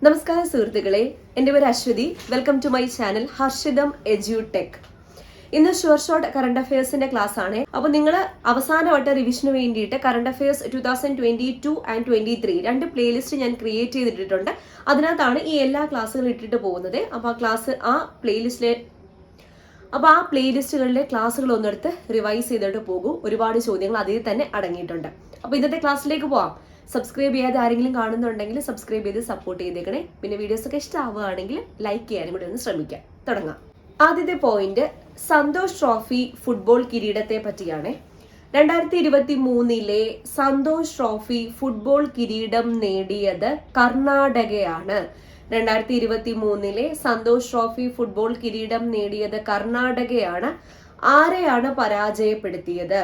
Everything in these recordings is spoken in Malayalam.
നമസ്കാരം സുഹൃത്തുക്കളെ, എൻ്റെ പേര് Aswathy. Welcome to my channel Harshitham edutech. ഇന്ന് ഷോർട്ട് കറണ്ട് അഫയേഴ്സിന്റെ ക്ലാസ് ആണ്. അപ്പോൾ നിങ്ങൾ അവസാനവട്ട റിവിഷന് വേണ്ടിയിട്ട് കറണ്ട് അഫയേഴ്സ് 2022 ആൻഡ് 23 രണ്ട് പ്ലേലിസ്റ്റ് ഞാൻ ക്രിയേറ്റ് ചെയ്തിട്ടുണ്ട്. അതിനകത്താണ് ഈ എല്ലാ ക്ലാസ്സുകളും ഇട്ടിട്ട് പോകുന്നത്. അപ്പോൾ ആ പ്ലേലിസ്റ്റുകളിലെ ക്ലാസ്സുകൾ ഒന്നെടുത്ത് റിവൈസ് ചെയ്തിട്ട് പോകൂ. ഒരുപാട് ചോദ്യങ്ങൾ അതിൽ തന്നെ അടങ്ങിയിട്ടുണ്ട്. അപ്പോൾ ഇന്നത്തെ ക്ലാസ്സിലേക്ക് പോവാം. സബ്സ്ക്രൈബ് ചെയ്യാതെ ആരെങ്കിലും കാണുന്നുണ്ടെങ്കിൽ സബ്സ്ക്രൈബ് ചെയ്ത് സപ്പോർട്ട് ചെയ്തേക്കണേ. പിന്നെ വീഡിയോസ് ഒക്കെ ഇഷ്ടമാവുകയാണെങ്കിൽ ലൈക്ക് ചെയ്യാനും കൂടി ഒന്ന് ശ്രമിക്കാം. തുടങ്ങാം. ആദ്യത്തെ പോയിന്റ് സന്തോഷ് ട്രോഫി ഫുട്ബോൾ കിരീടത്തെ പറ്റിയാണ്. 2023 സന്തോഷ് ട്രോഫി ഫുട്ബോൾ കിരീടം നേടിയത് കർണാടകയാണ്. 2023 സന്തോഷ് ട്രോഫി ഫുട്ബോൾ കിരീടം നേടിയത് കർണാടകയാണ്. ആരെയാണ് പരാജയപ്പെടുത്തിയത്?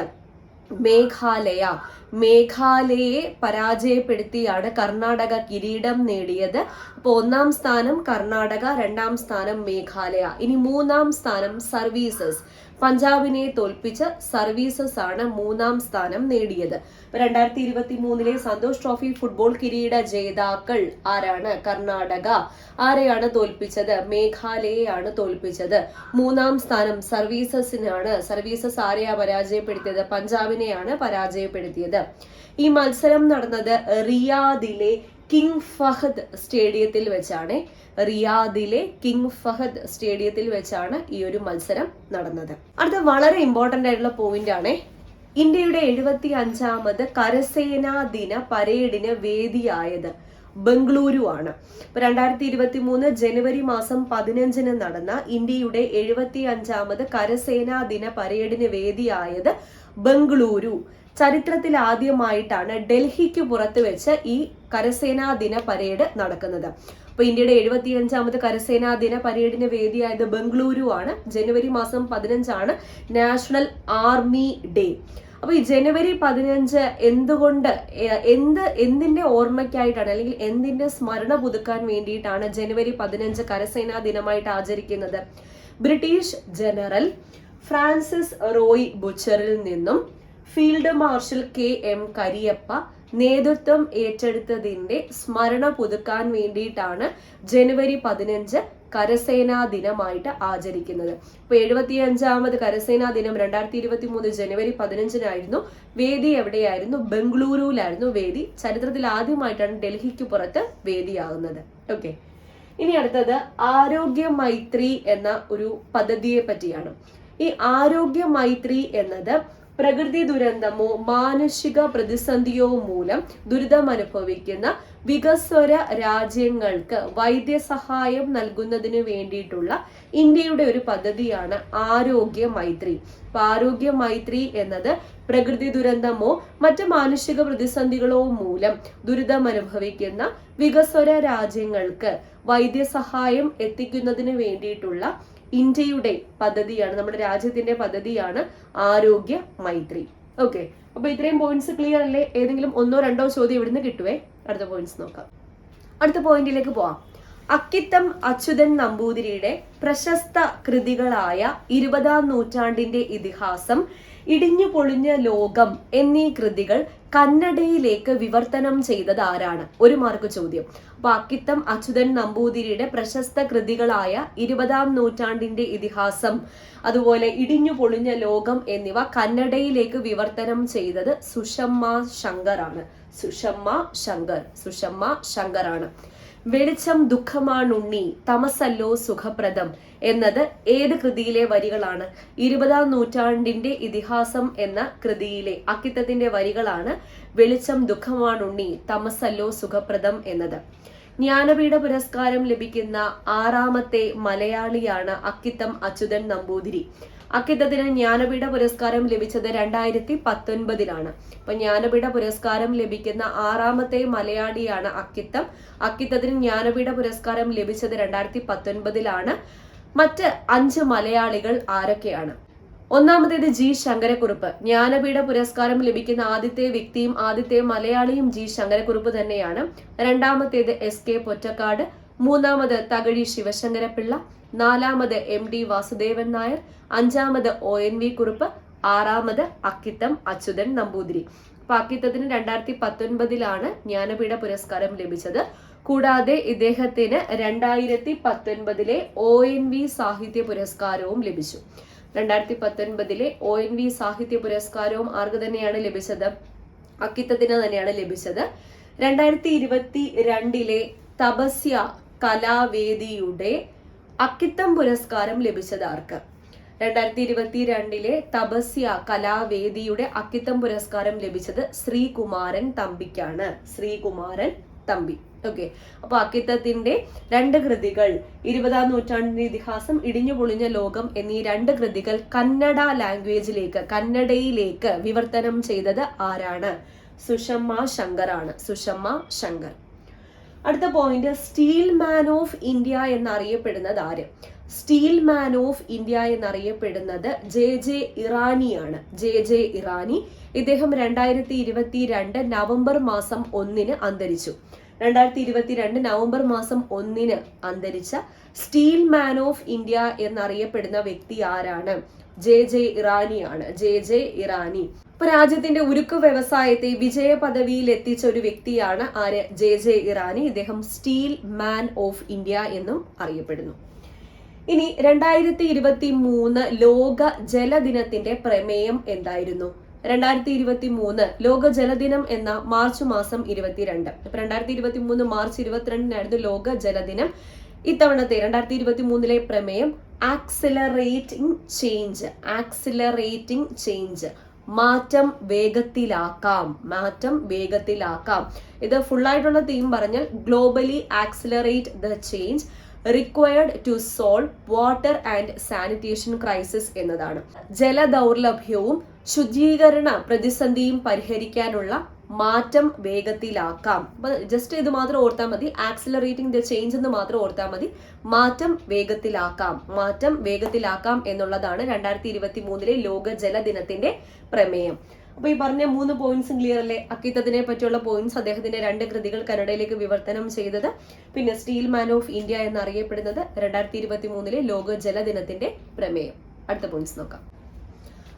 മേഘാലയയെ പരാജയപ്പെടുത്തിയാണ് കർണാടക കിരീടം നേടിയത്. അപ്പോൾ 1ാം സ്ഥാനം കർണാടക, 2ാം സ്ഥാനം മേഘാലയ. ഇനി 3ാം സ്ഥാനം സർവീസസ്. പഞ്ചാബിനെ തോൽപ്പിച്ച് സർവീസസ് ആണ് 3ാം സ്ഥാനം നേടിയത്. 2023 സന്തോഷ് ട്രോഫി ഫുട്ബോൾ കിരീട ജേതാക്കൾ ആരാണ്? കർണാടക. ആരെയാണ് തോൽപ്പിച്ചത്? മേഘാലയയാണ് തോൽപ്പിച്ചത്. 3ാം സ്ഥാനം സർവീസസിനാണ്. സർവീസസ് ആരെയാ പരാജയപ്പെടുത്തിയത്? പഞ്ചാബിനെയാണ് പരാജയപ്പെടുത്തിയത്. ഈ മത്സരം നടന്നത് റിയാദിലെ കിങ് ഫഹദ് സ്റ്റേഡിയത്തിൽ വെച്ചാണ് ഈ ഒരു മത്സരം നടന്നത്. അടുത്ത വളരെ ഇമ്പോർട്ടന്റ് ആയിട്ടുള്ള പോയിന്റ് ആണ്. ഇന്ത്യയുടെ 75ാമത് കരസേനാ ദിന പരേഡിന് വേദിയായത് ബംഗളൂരു ആണ്. 2023 ജനുവരി മാസം 15 നടന്ന ഇന്ത്യയുടെ 75ാമത് കരസേനാ ദിന പരേഡിന് വേദിയായത് ബംഗളൂരു. ചരിത്രത്തിൽ ആദ്യമായിട്ടാണ് ഡൽഹിക്ക് പുറത്ത് വെച്ച് ഈ കരസേനാ ദിന പരേഡ് നടക്കുന്നത്. അപ്പൊ ഇന്ത്യയുടെ 75ാമത് കരസേനാ ദിന പരേഡിന് വേദിയായത് ബംഗളൂരു ആണ്. ജനുവരി മാസം 15 നാഷണൽ ആർമി ഡേ. അപ്പൊ ഈ ജനുവരി 15 എന്തുകൊണ്ട് എന്തിന്റെ ഓർമ്മയ്ക്കായിട്ടാണ്, അല്ലെങ്കിൽ എന്തിന്റെ സ്മരണ പുതുക്കാൻ വേണ്ടിയിട്ടാണ് ജനുവരി 15 കരസേനാ ദിനമായിട്ട് ആചരിക്കുന്നത്? ബ്രിട്ടീഷ് ജനറൽ ഫ്രാൻസിസ് റോയ് ബുച്ചറിൽ നിന്നും ഫീൽഡ് മാർഷൽ KM കരിയപ്പ നേതൃത്വം ഏറ്റെടുത്തതിന്റെ സ്മരണ പുതുക്കാൻ വേണ്ടിയിട്ടാണ് ജനുവരി 15 കരസേനാ ദിനമായിട്ട് ആചരിക്കുന്നത്. ഇപ്പൊ 75ാമത് കരസേനാ ദിനം 2023 ജനുവരി 15 വേദി എവിടെയായിരുന്നു? ബംഗളൂരുവിലായിരുന്നു വേദി. ചരിത്രത്തിൽ ആദ്യമായിട്ടാണ് ഡൽഹിക്ക് പുറത്ത് വേദിയാകുന്നത്. ഓക്കെ, ഇനി അടുത്തത് ആരോഗ്യ മൈത്രി എന്ന ഒരു പദ്ധതിയെ പറ്റിയാണ്. ഈ ആരോഗ്യ മൈത്രി എന്നത് പ്രകൃതി ദുരന്തമോ മാനുഷിക പ്രതിസന്ധിയോ മൂലം ദുരിതമനുഭവിക്കുന്ന വികസ്വര രാജ്യങ്ങൾക്ക് വൈദ്യസഹായം നൽകുന്നതിന് വേണ്ടിയിട്ടുള്ള ഇന്ത്യയുടെ ഒരു പദ്ധതിയാണ് ആരോഗ്യ മൈത്രി. അപ്പൊ ആരോഗ്യ മൈത്രി എന്നത് പ്രകൃതി ദുരന്തമോ മറ്റ് മാനുഷിക പ്രതിസന്ധികളോ മൂലം ദുരിതമനുഭവിക്കുന്ന വികസ്വര രാജ്യങ്ങൾക്ക് വൈദ്യസഹായം എത്തിക്കുന്നതിന് വേണ്ടിയിട്ടുള്ള ഇന്ത്യയുടെ പദ്ധതിയാണ്, നമ്മുടെ രാജ്യത്തിന്റെ പദ്ധതിയാണ് ആരോഗ്യ മൈത്രി. ഓക്കെ, അപ്പൊ ഇത്രയും പോയിന്റ്സ് ക്ലിയർ അല്ലേ? ഏതെങ്കിലും 1-2 ചോദ്യം ഇവിടുന്ന് കിട്ടുവേ. അടുത്ത പോയിന്റ്സ് നോക്കാം. അടുത്ത പോയിന്റിലേക്ക് പോവാം. അക്കിത്തം അച്യുതൻ നമ്പൂതിരിയുടെ പ്രശസ്ത കൃതികളായ 20ാം നൂറ്റാണ്ടിന്റെ ഇതിഹാസം, ഇടിഞ്ഞു പൊളിഞ്ഞ ലോകം എന്നീ കൃതികൾ കന്നഡയിലേക്ക് വിവർത്തനം ചെയ്തത് ആരാണ്? 1 മാർക്ക് ചോദ്യം. അപ്പൊ അക്കിത്തം അച്യുതൻ നമ്പൂതിരിയുടെ പ്രശസ്ത കൃതികളായ 20ാം നൂറ്റാണ്ടിന്റെ ഇതിഹാസം, അതുപോലെ ഇടിഞ്ഞു പൊളിഞ്ഞ ലോകം എന്നിവ കന്നഡയിലേക്ക് വിവർത്തനം ചെയ്തത് സുഷമ്മ ശങ്കർ ആണ്. വെളിച്ചം ദുഃഖമാണുണ്ണി, തമസല്ലോ സുഖപ്രദം എന്നത് ഏത് കൃതിയിലെ വരികളാണ്? 20ാം നൂറ്റാണ്ടിന്റെ ഇതിഹാസം എന്ന കൃതിയിലെ അക്കിത്തത്തിന്റെ വരികളാണ് വെളിച്ചം ദുഃഖമാണുണ്ണി, തമസല്ലോ സുഖപ്രദം എന്നത്. ജ്ഞാനപീഠ പുരസ്കാരം ലഭിക്കുന്ന 6ാമത്തെ മലയാളിയാണ് അക്കിത്തം അച്യുതൻ നമ്പൂതിരി. അക്കിത്തത്തിന് ജ്ഞാനപീഠ പുരസ്കാരം ലഭിച്ചത് 2019. അപ്പൊ ജ്ഞാനപീഠ പുരസ്കാരം ലഭിക്കുന്ന 6ാമത്തെ മലയാളിയാണ് അക്കിത്തം. അക്കിത്തത്തിന് ജ്ഞാനപീഠ പുരസ്കാരം ലഭിച്ചത് 2019. മറ്റ് 5 മലയാളികൾ ആരൊക്കെയാണ്? ഒന്നാമത്തേത് G ശങ്കരക്കുറുപ്പ്. ജ്ഞാനപീഠ പുരസ്കാരം ലഭിക്കുന്ന ആദ്യത്തെ വ്യക്തിയും ആദ്യത്തെ മലയാളിയും G ശങ്കരക്കുറുപ്പ് തന്നെയാണ്. 2ാമത്തേത് SK Pottekkatt. 3ാമത് Thakazhi Sivasankara Pillai. 4ാമത് MD Vasudevan Nair. 5ാമത് ONV Kurup. 6ാമത് Akkitham Achuthan Namboothiri. അപ്പൊ അക്കിത്തത്തിന് 2019 ജ്ഞാനപീഠ പുരസ്കാരം ലഭിച്ചത്. കൂടാതെ ഇദ്ദേഹത്തിന് 2019 ONV സാഹിത്യ പുരസ്കാരവും ലഭിച്ചു. 2019 ONV സാഹിത്യ പുരസ്കാരവും ആർക്ക് തന്നെയാണ് ലഭിച്ചത്? അക്കിത്തത്തിന് തന്നെയാണ് ലഭിച്ചത്. 2022 തപസ്യ കലാവേദിയുടെ അക്കിത്തം പുരസ്കാരം ലഭിച്ചത് ആർക്ക്? 2022 തപസ്യ കലാവേദിയുടെ അക്കിത്തം പുരസ്കാരം ലഭിച്ചത് ശ്രീകുമാരൻ തമ്പിക്കാണ്. ശ്രീകുമാരൻ തമ്പി. ഓക്കെ, അപ്പൊ അക്കിത്തത്തിന്റെ 2 കൃതികൾ 20-ാം നൂറ്റാണ്ടിന്റെ ഇതിഹാസം, ഇടിഞ്ഞു പൊളിഞ്ഞ ലോകം എന്നീ 2 കൃതികൾ കന്നഡ ലാംഗ്വേജിലേക്ക്, കന്നഡയിലേക്ക് വിവർത്തനം ചെയ്തത് ആരാണ്? സുഷമ്മ ശങ്കർ ആണ്. സുഷമ്മ ശങ്കർ. അടുത്ത point, steel man of India എന്നറിയപ്പെടുന്നത് ആര്? സ്റ്റീൽ മാൻ ഓഫ് ഇന്ത്യ എന്നറിയപ്പെടുന്നത് JJ ഇറാനിയാണ്. JJ ഇറാനി. ഇദ്ദേഹം 2022 നവംബർ മാസം 1 അന്തരിച്ചു. 2022 നവംബർ മാസം 1 അന്തരിച്ച സ്റ്റീൽ മാൻ ഓഫ് ഇന്ത്യ എന്നറിയപ്പെടുന്ന വ്യക്തി ആരാണ്? JJ ഇറാനിയാണ്. JJ ഇറാനി. ഇപ്പൊ രാജ്യത്തിന്റെ ഉരുക്ക് വ്യവസായത്തെ വിജയ പദവിയിൽ എത്തിച്ച ഒരു വ്യക്തിയാണ് ആര്? JJ ഇറാനി. ഇദ്ദേഹം സ്റ്റീൽ മാൻ ഓഫ് ഇന്ത്യ എന്നും അറിയപ്പെടുന്നു. ഇനി 2023 ലോക ജലദിനത്തിന്റെ പ്രമേയം എന്തായിരുന്നു? 2023 ലോക ജലദിനം എന്ന മാർച്ച് മാസം 22. അപ്പൊ 2023 മാർച്ച് 22 ലോക ജലദിനം. ഇത്തവണത്തെ 2023 പ്രമേയം ആക്സിലറേറ്റിംഗ് ചേഞ്ച്. Accelerating change. മാറ്റം വേഗത്തിലാക്കാം. മാറ്റം വേഗത്തിലാക്കാം. ഇത് ഫുള്ളായിട്ടുള്ള തീം പറഞ്ഞാൽ globally accelerate the change required to solve water and sanitation crisis എന്നതാണ്. ജലദൗർലഭ്യവും ശുചീകരണ പ്രതിസന്ധിയും പരിഹരിക്കാനുള്ള മാറ്റം വേഗത്തിലാക്കാം. അപ്പൊ ജസ്റ്റ് ഇത് മാത്രം ഓർത്താൽ മതി. ആക്സിലറേറ്റിംഗ് ദ ചേഞ്ച് എന്ന് മാത്രം ഓർത്താൽ മതി. മാറ്റം വേഗത്തിലാക്കാം. മാറ്റം വേഗത്തിലാക്കാം എന്നുള്ളതാണ് 2023 ലോക ജലദിനത്തിന്റെ പ്രമേയം. അപ്പൊ ഈ പറഞ്ഞ 3 പോയിന്റ്സും ക്ലിയർ അല്ലേ? അക്കിത്തത്തിനെ പറ്റിയുള്ള പോയിന്റ്സ്, അദ്ദേഹത്തിന്റെ 2 കൃതികൾ കന്നഡയിലേക്ക് വിവർത്തനം ചെയ്തത്, പിന്നെ സ്റ്റീൽ മാൻ ഓഫ് ഇന്ത്യ എന്നറിയപ്പെടുന്നത്, 2023 ലോക ജലദിനത്തിന്റെ പ്രമേയം. അടുത്ത പോയിന്റ്സ് നോക്കാം.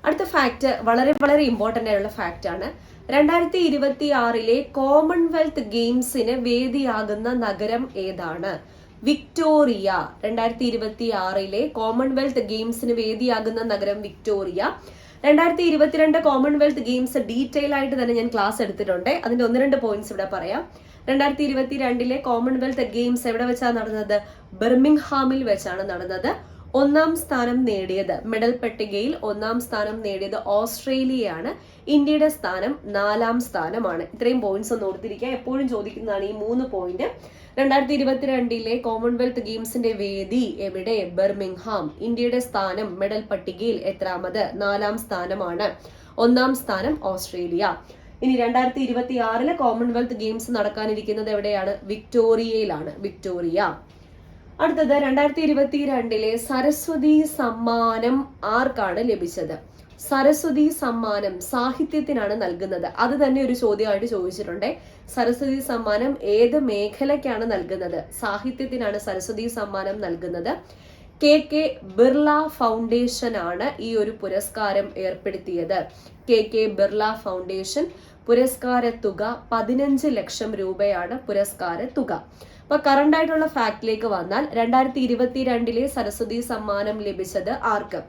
അടുത്ത ഫാക്ട് വളരെ വളരെ ഇമ്പോർട്ടന്റ് ആയിട്ടുള്ള ഫാക്ട് ആണ്. 2026 കോമൺവെൽത്ത് ഗെയിംസിന് വേദിയാകുന്ന നഗരം ഏതാണ്? വിക്ടോറിയ. 2026 കോമൺവെൽത്ത് ഗെയിംസിന് വേദിയാകുന്ന നഗരം വിക്ടോറിയ. 2022 കോമൺവെൽത്ത് ഗെയിംസ് ഡീറ്റെയിൽ ആയിട്ട് തന്നെ ഞാൻ ക്ലാസ് എടുത്തിട്ടുണ്ട്. അതിന്റെ 1-2 പോയിന്റ്സ് ഇവിടെ പറയാം. 2022 കോമൺവെൽത്ത് ഗെയിംസ് എവിടെ വെച്ചാണ് നടന്നത്? ബർമിംഗ്ഹാമിൽ വെച്ചാണ് നടന്നത്. 1-ാം സ്ഥാനം നേടിയത്, മെഡൽ പട്ടികയിൽ 1-ാം സ്ഥാനം നേടിയത് ഓസ്ട്രേലിയയാണ്. ഇന്ത്യയുടെ സ്ഥാനം 4-ാം സ്ഥാനമാണ്. ഇത്രയും പോയിന്റ്സ് ഒന്ന് ഓർത്തിരിക്കുക. എപ്പോഴും ചോദിക്കുന്നതാണ് ഈ 3 പോയിന്റ്. 2022 കോമൺവെൽത്ത് ഗെയിംസിന്റെ വേദി എവിടെ? ബർമിംഗ്ഹാം. ഇന്ത്യയുടെ സ്ഥാനം മെഡൽ പട്ടികയിൽ എത്രാമത്? 4-ാം സ്ഥാനമാണ്. 1-ാം സ്ഥാനം ഓസ്ട്രേലിയ. ഇനി 2026 കോമൺവെൽത്ത് ഗെയിംസ് നടക്കാനിരിക്കുന്നത് എവിടെയാണ്? വിക്ടോറിയയിലാണ്. വിക്ടോറിയ. അടുത്തത് 2022 സരസ്വതി സമ്മാനം ആർക്കാണ് ലഭിച്ചത്? സരസ്വതി സമ്മാനം സാഹിത്യത്തിനാണ് നൽകുന്നത്. അത് തന്നെ ഒരു ചോദ്യമായിട്ട് ചോദിച്ചിട്ടുണ്ട്. സരസ്വതി സമ്മാനം ഏത് മേഖലയ്ക്കാണ് നൽകുന്നത്? സാഹിത്യത്തിനാണ് സരസ്വതി സമ്മാനം നൽകുന്നത്. KK ബിർള ഫൗണ്ടേഷൻ ആണ് ഈ ഒരു പുരസ്കാരം ഏർപ്പെടുത്തിയത്. KK Birla foundation. പുരസ്കാര തുക 15 ലക്ഷം രൂപയാണ് പുരസ്കാര തുക. അപ്പൊ കറണ്ട് ആയിട്ടുള്ള ഫാക്ടിലേക്ക് വന്നാൽ 2022 സരസ്വതി സമ്മാനം ലഭിച്ചത് ആർക്ക്?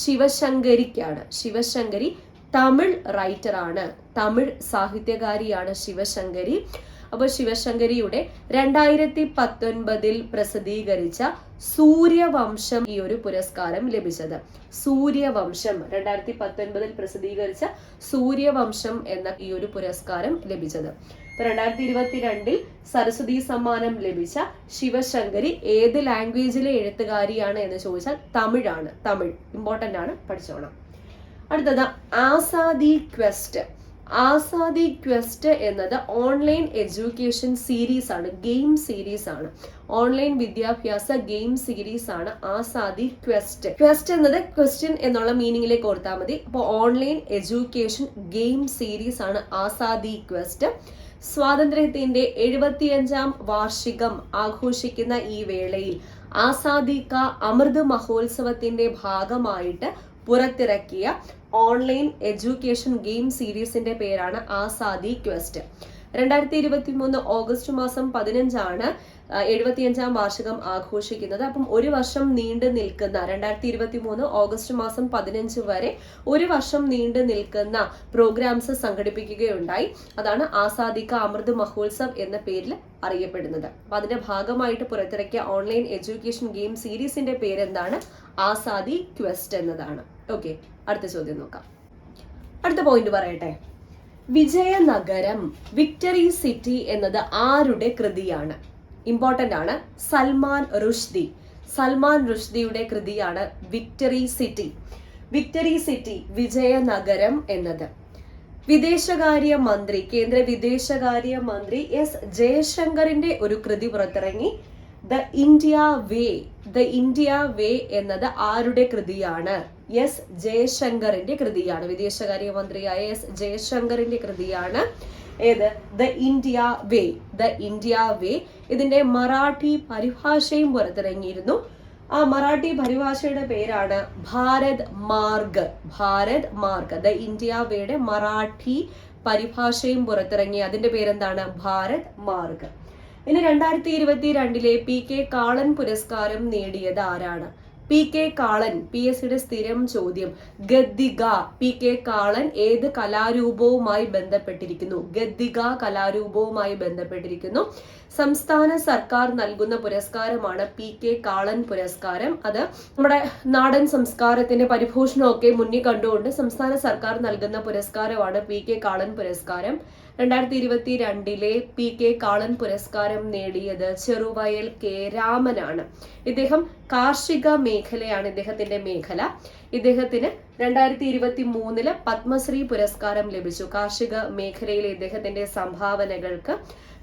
ശിവശങ്കരിക്കാണ്. ശിവശങ്കരി തമിഴ് റൈറ്റർ ആണ്. തമിഴ് സാഹിത്യകാരിയാണ് ശിവശങ്കരി. അപ്പോൾ ശിവശങ്കരിയുടെ 2019 പ്രസിദ്ധീകരിച്ച സൂര്യവംശം ഈ ഒരു പുരസ്കാരം ലഭിച്ചത്. സൂര്യവംശം 2019 പ്രസിദ്ധീകരിച്ച സൂര്യവംശം എന്ന ഈ ഒരു പുരസ്കാരം ലഭിച്ചത്. 2022 സരസ്വതി സമ്മാനം ലഭിച്ച ശിവശങ്കരി ഏത് ലാംഗ്വേജിലെ എഴുത്തുകാരിയാണ് എന്ന് ചോദിച്ചാൽ തമിഴാണ്. തമിഴ് ഇമ്പോർട്ടന്റ് ആണ്, പഠിച്ചോണം. അടുത്തത് ആസാദി ക്വസ്റ്റ്. ആസാദി ക്വസ്റ്റ് എന്നത് ഓൺലൈൻ എഡ്യൂക്കേഷൻ സീരീസ് ആണ്, ഗെയിം സീരീസ് ആണ്. ഓൺലൈൻ വിദ്യാഭ്യാസ ഗെയിം സീരീസ് ആണ് ആസാദി ക്വസ്റ്റ്. ക്വസ്റ്റ് എന്നത് ക്വസ്റ്റ്യൻ എന്നുള്ള മീനിങ്ങിലേക്ക് ഓർത്താൽ മതി. അപ്പോൾ ഓൺലൈൻ എഡ്യൂക്കേഷൻ ഗെയിം സീരീസ് ആണ് ആസാദി ക്വസ്റ്റ്. സ്വാതന്ത്ര്യത്തിന്റെ 75-ാം വാർഷികം ആഘോഷിക്കുന്ന ഈ വേളയിൽ ആസാദി കാ അമൃത് മഹോത്സവത്തിന്റെ ഭാഗമായിട്ട് പുറത്തിറക്കിയ ഓൺലൈൻ എഡ്യൂക്കേഷൻ ഗെയിം സീരീസിന്റെ പേരാണ് ആസാദി ക്വസ്റ്റ്. 2023 ഓഗസ്റ്റ് മാസം 15 75-ാം വാർഷികം ആഘോഷിക്കുന്നത്. അപ്പം ഒരു വർഷം നീണ്ടു നിൽക്കുന്ന 2023 ഓഗസ്റ്റ് മാസം 15 വരെ ഒരു വർഷം നീണ്ടു നിൽക്കുന്ന പ്രോഗ്രാംസ് സംഘടിപ്പിക്കുകയുണ്ടായി. അതാണ് ആസാദി കാ അമൃത് മഹോത്സവ് എന്ന പേരിൽ അറിയപ്പെടുന്നത്. അപ്പൊ അതിന്റെ ഭാഗമായിട്ട് പുറത്തിറക്കിയ ഓൺലൈൻ എഡ്യൂക്കേഷൻ ഗെയിം സീരീസിന്റെ പേരെന്താണ്? ആസാദി ക്വസ്റ്റ് എന്നതാണ്. ഓക്കെ, അടുത്ത ചോദ്യം നോക്കാം. അടുത്ത പോയിന്റ് പറയട്ടെ. വിജയനഗരം, വിക്ടറി സിറ്റി എന്നത് ആരുടെ കൃതിയാണ്? ഇമ്പോർട്ടന്റ് ആണ്. സൽമാൻ റുഷ്ദിയുടെ കൃതിയാണ് victory city. Victory city, Vijayanagaram എന്നത്. കേന്ദ്ര വിദേശകാര്യ മന്ത്രി എസ് ജയശങ്കറിന്റെ ഒരു കൃതി പുറത്തിറങ്ങി. ദ ഇന്ത്യ വേ എന്നത് ആരുടെ കൃതിയാണ്? എസ് ജയശങ്കറിന്റെ കൃതിയാണ്. വിദേശകാര്യ മന്ത്രിയായ എസ് ജയശങ്കറിന്റെ കൃതിയാണ് ഏത്? ദ ഇന്ത്യ വേ. ഇതിന്റെ മറാഠി പരിഭാഷയും പുറത്തിറങ്ങിയിരുന്നു. ആ മറാഠി പരിഭാഷയുടെ പേരാണ് ഭാരത് മാർഗ്. ദ ഇന്ത്യ വേയുടെ മറാഠി പരിഭാഷയും പുറത്തിറങ്ങി. അതിന്റെ പേരെന്താണ്? ഭാരത് മാർഗ്. ഇനി 2022 PK കാളൻ പുരസ്കാരം നേടിയത് ആരാണ്? PK കാളൻ, PSCയുടെ സ്ഥിരം ചോദ്യം. ഗദ്ദിക. PK കാളൻ ഏത് കലാരൂപവുമായി ബന്ധപ്പെട്ടിരിക്കുന്നു? ഗദ്ദിക കലാരൂപവുമായി ബന്ധപ്പെട്ടിരിക്കുന്നു. സംസ്ഥാന സർക്കാർ നൽകുന്ന പുരസ്കാരമാണ് PK കാളൻ പുരസ്കാരം. അത് നമ്മുടെ നാടൻ സംസ്കാരത്തിന്റെ പരിപോഷണമൊക്കെ മുന്നിൽ കണ്ടുകൊണ്ട് സംസ്ഥാന സർക്കാർ നൽകുന്ന പുരസ്കാരമാണ് PK കാളൻ പുരസ്കാരം. 2022 PK കാളൻ പുരസ്കാരം നേടിയത് ചെറുവയൽ K രാമനാണ്. ഇദ്ദേഹം കാർഷിക മേഖലയാണ് ഇദ്ദേഹത്തിന്റെ മേഖല. ഇദ്ദേഹത്തിന് 2023 പത്മശ്രീ പുരസ്കാരം ലഭിച്ചു. കാർഷിക മേഖലയിലെ ഇദ്ദേഹത്തിന്റെ സംഭാവനകൾക്ക്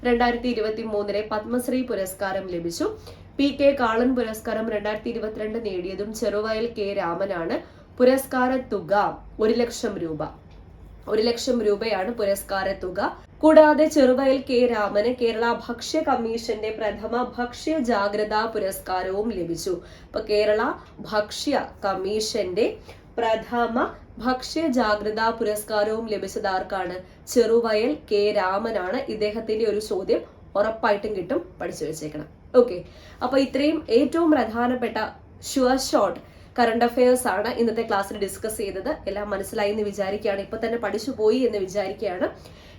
2023 പത്മശ്രീ പുരസ്കാരം ലഭിച്ചു. PK കാളൻ പുരസ്കാരം 2022 നേടിയതും ചെറുവയൽ K രാമനാണ്. പുരസ്കാര തുക 1 ലക്ഷം രൂപ. 1 ലക്ഷം രൂപയാണ് പുരസ്കാര തുക. കൂടാതെ ചെറുവയൽ K രാമന് കേരള ഭക്ഷ്യ കമ്മീഷന്റെ പ്രഥമ ഭക്ഷ്യ ജാഗ്രതാ പുരസ്കാരവും ലഭിച്ചു. അപ്പൊ കേരള ഭക്ഷ്യ കമ്മീഷന്റെ പ്രഥമ ഭക്ഷ്യ ജാഗ്രതാ പുരസ്കാരവും ലഭിച്ചത് ആർക്കാണ്? ചെറുവയൽ K രാമനാണ്. ഇദ്ദേഹത്തിന്റെ ഒരു ചോദ്യം ഉറപ്പായിട്ടും കിട്ടും, പഠിച്ചു വെച്ചേക്കണം. ഓക്കെ, അപ്പൊ ഇത്രയും ഏറ്റവും പ്രധാനപ്പെട്ട ഷുവർ ഷോട്ട് കറണ്ട് അഫയേഴ്സ് ആണ് ഇന്നത്തെ ക്ലാസ്സിൽ ഡിസ്കസ് ചെയ്തത്. എല്ലാം മനസ്സിലായി എന്ന് വിചാരിക്കുകയാണ്. ഇപ്പൊ തന്നെ പഠിച്ചു പോയി എന്ന് വിചാരിക്കുകയാണ്.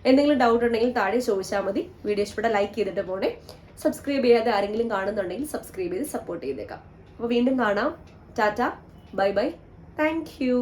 എന്തെങ്കിലും ഡൗട്ട് ഉണ്ടെങ്കിൽ താഴെ ചോദിച്ചാൽ മതി. വീഡിയോ ഇഷ്ടപ്പെട്ട ലൈക്ക് ചെയ്തിട്ട് പോണേ. സബ്സ്ക്രൈബ് ചെയ്യാതെ ആരെങ്കിലും കാണുന്നുണ്ടെങ്കിൽ സബ്സ്ക്രൈബ് ചെയ്ത് സപ്പോർട്ട് ചെയ്തേക്കാം. അപ്പോൾ വീണ്ടും കാണാം. Tata, bye bye, thank you.